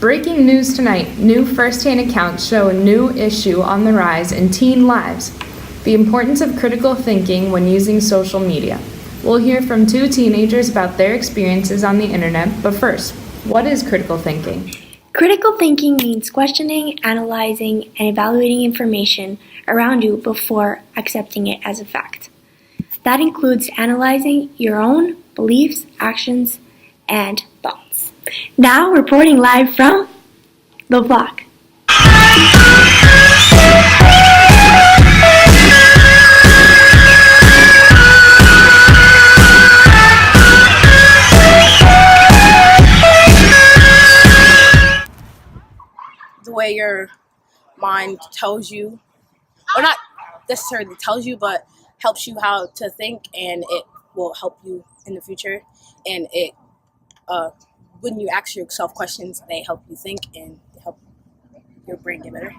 Breaking news tonight, new first-hand accounts show a new issue on the rise in teen lives, the importance of critical thinking when using social media. We'll hear from two teenagers about their experiences on the internet, but first, what is critical thinking? Critical thinking means questioning, analyzing, and evaluating information around you before accepting it as a fact. That includes analyzing your own beliefs, actions, and thoughts. Now, reporting live from the block. The way your mind tells you, or not necessarily tells you, but helps you how to think, and it will help you in the future. And it, when you ask yourself questions, they help you think and help your brain get better.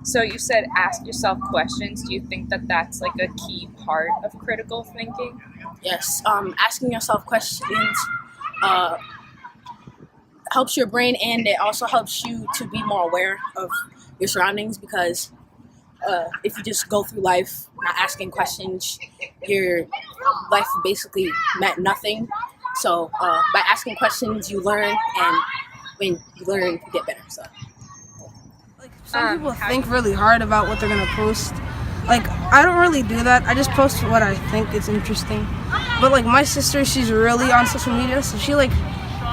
So you said ask yourself questions. Do you think that that's like a key part of critical thinking? Yes, asking yourself questions helps your brain, and it also helps you to be more aware of your surroundings, because if you just go through life not asking questions, your life basically meant nothing. So by asking questions, you learn, and when you learn, you get better. So some people think really hard about what they're gonna post. Like, I don't really do that. I just post what I think is interesting. But like my sister, she's really on social media, so she like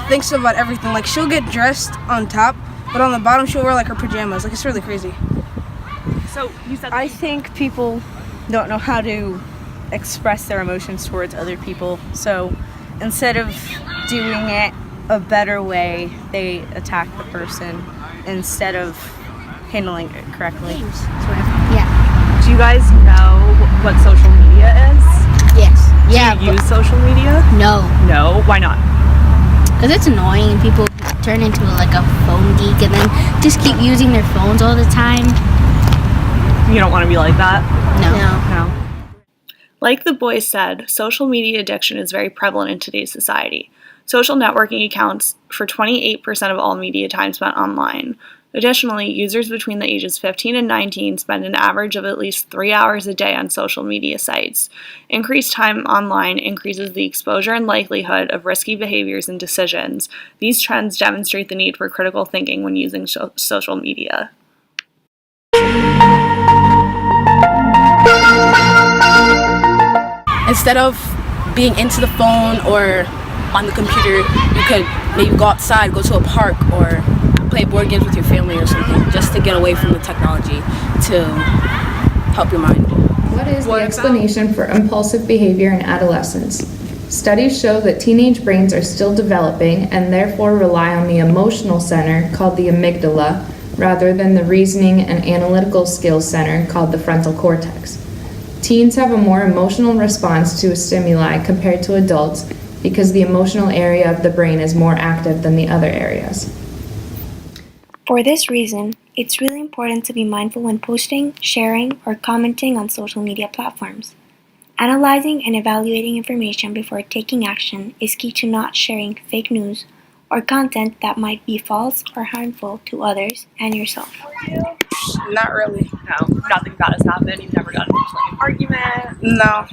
thinks about everything. Like, she'll get dressed on top, but on the bottom she'll wear like her pajamas. Like, it's really crazy. So you said I think people don't know how to express their emotions towards other people. So instead of doing it a better way, they attack the person instead of handling it correctly. Yeah. Do you guys know what social media is? Yes. Do you use social media? No, No. Why not? because it's annoying and people turn into like a phone geek and then just keep using their phones all the time. You don't want to be like that? No. No. Like the boys said, social media addiction is very prevalent in today's society. Social networking accounts for 28% of all media time spent online. Additionally, users between the ages 15 and 19 spend an average of at least 3 hours a day on social media sites. Increased time online increases the exposure and likelihood of risky behaviors and decisions. These trends demonstrate the need for critical thinking when using social media. instead of being into the phone or on the computer, you could maybe go outside, go to a park, or play board games with your family or something, just to get away from the technology to help your mind. What is the explanation for impulsive behavior in adolescence? Studies show that teenage brains are still developing and therefore rely on the emotional center called the amygdala rather than the reasoning and analytical skills center called the frontal cortex. Teens have a more emotional response to a stimuli compared to adults because the emotional area of the brain is more active than the other areas. For this reason, it's really important to be mindful when posting, sharing, or commenting on social media platforms. Analyzing and evaluating information before taking action is key to not sharing fake news or content that might be false or harmful to others and yourself. Not really. No, nothing bad has happened. You've never gotten into like an argument. No.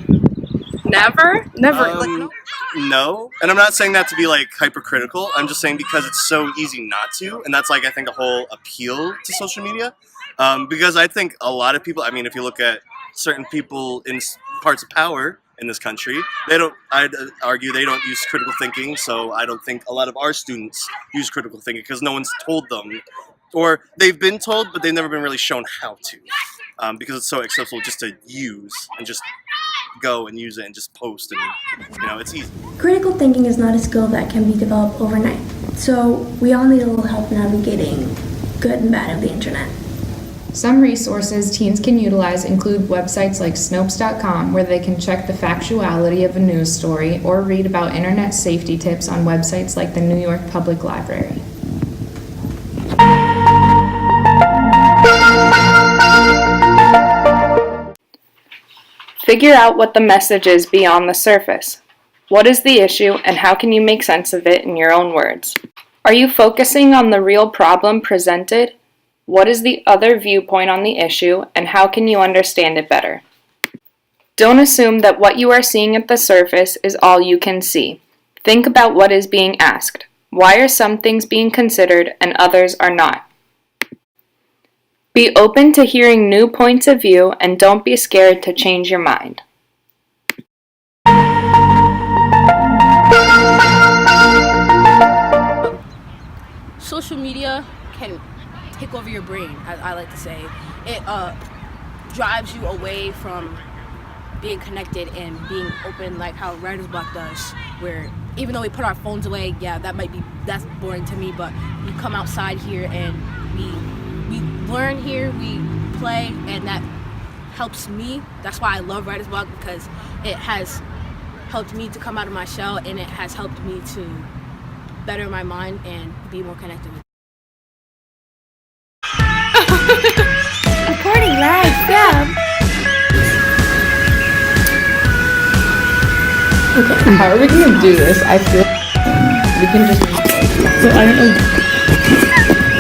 Never? Never. No, and I'm not saying that to be like hypercritical. I'm just saying because it's so easy not to, and that's like I think a whole appeal to social media. Because I think a lot of people. I mean, if you look at certain people in parts of power in this country, I'd argue they don't use critical thinking. So I don't think a lot of our students use critical thinking because no one's told them, or they've been told, but they've never been really shown how to. Because it's so accessible just to use and just go and use it and just post and it's easy. Critical thinking is not a skill that can be developed overnight, so we all need a little help navigating good and bad of the internet. Some resources teens can utilize include websites like Snopes.com, where they can check the factuality of a news story, or read about internet safety tips on websites like the New York Public Library. Figure out what the message is beyond the surface. What is the issue, and how can you make sense of it in your own words? Are you focusing on the real problem presented? What is the other viewpoint on the issue, and how can you understand it better? Don't assume that what you are seeing at the surface is all you can see. Think about what is being asked. Why are some things being considered and others are not? Be open to hearing new points of view and don't be scared to change your mind. Social media can take over your brain, as I like to say. It drives you away from being connected and being open, like how Writer's Block does, where even though we put our phones away, yeah, that's boring to me, but we come outside here and we learn here, we play, and that helps me. That's why I love Writer's Block, because it has helped me to come out of my shell, and it has helped me to better my mind and be more connected with. Recording live from Okay, how are we gonna do this? I feel we can just. So I don't know.